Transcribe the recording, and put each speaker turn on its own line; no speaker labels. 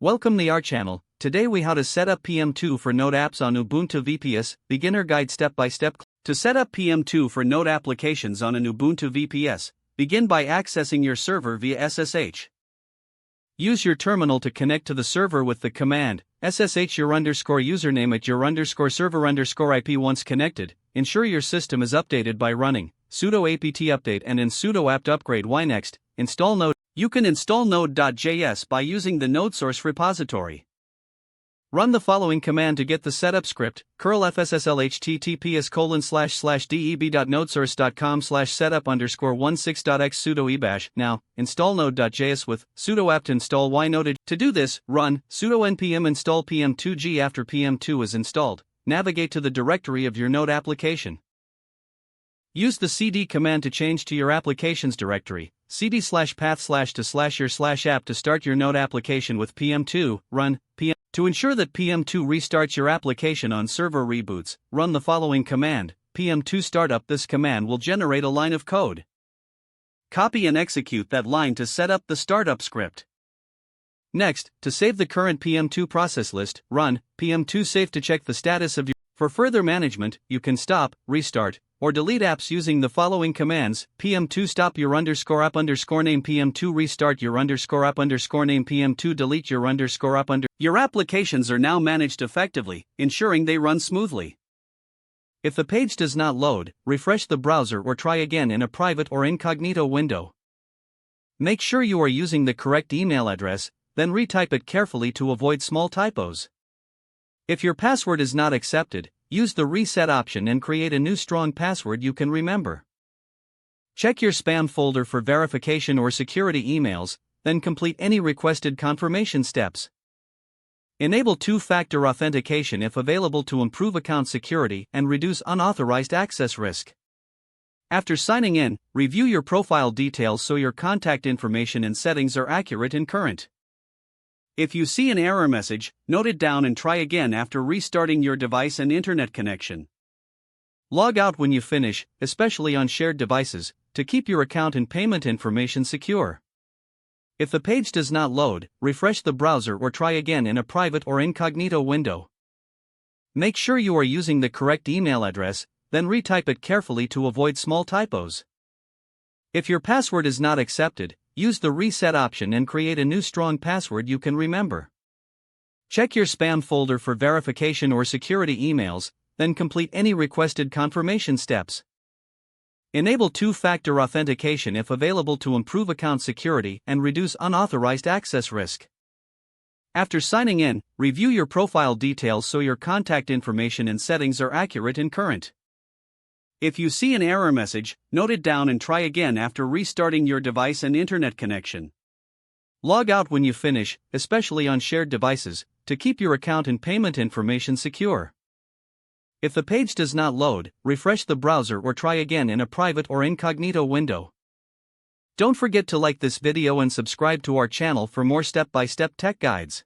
Welcome to our channel. Today we how to set up PM2 for Node apps on Ubuntu VPS, beginner guide step by step. To set up PM2 for Node applications on an Ubuntu VPS, begin by accessing your server via SSH. Use your terminal to connect to the server with the command SSH your username at your server IP. Once connected, ensure your system is updated by running sudo apt update and in sudo apt upgrade. Next, install Node. You can install node.js by using the node source repository. Run the following command to get the setup script: curl fsshell https://deb.nodesource.com/setup_16.x sudo ebash. Now, install node.js with sudo apt install ynode. To do this, run sudo npm install pm2g. After pm2 is installed, navigate to the directory of your node application. Use the cd command to change to your applications directory. cd/path/to/your/app to start your node application with PM2. Run PM. To ensure that PM2 restarts your application on server reboots, run the following command: PM2 startup. This command will generate a line of code. Copy and execute that line to set up the startup script. Next, to save the current PM2 process list, run PM2 save to check the status of your. For further management, you can stop, restart, or delete apps using the following commands: PM2 stop your _app_name, PM2 restart your _app_name, PM2 delete your _app_. Your applications are now managed effectively, ensuring they run smoothly. If the page does not load, refresh the browser or try again in a private or incognito window. Make sure you are using the correct email address, then retype it carefully to avoid small typos. If your password is not accepted, use the reset option and create a new strong password you can remember. Check your spam folder for verification or security emails, then complete any requested confirmation steps. Enable two-factor authentication if available to improve account security and reduce unauthorized access risk. After signing in, review your profile details so your contact information and settings are accurate and current. If you see an error message, note it down and try again after restarting your device and internet connection. Log out when you finish, especially on shared devices, to keep your account and payment information secure. If the page does not load, refresh the browser or try again in a private or incognito window. Make sure you are using the correct email address, then retype it carefully to avoid small typos. If your password is not accepted, use the reset option and create a new strong password you can remember. Check your spam folder for verification or security emails, then complete any requested confirmation steps. Enable two-factor authentication if available to improve account security and reduce unauthorized access risk. After signing in, review your profile details so your contact information and settings are accurate and current. If you see an error message, note it down and try again after restarting your device and internet connection. Log out when you finish, especially on shared devices, to keep your account and payment information secure. If the page does not load, refresh the browser or try again in a private or incognito window. Don't forget to like this video and subscribe to our channel for more step-by-step tech guides.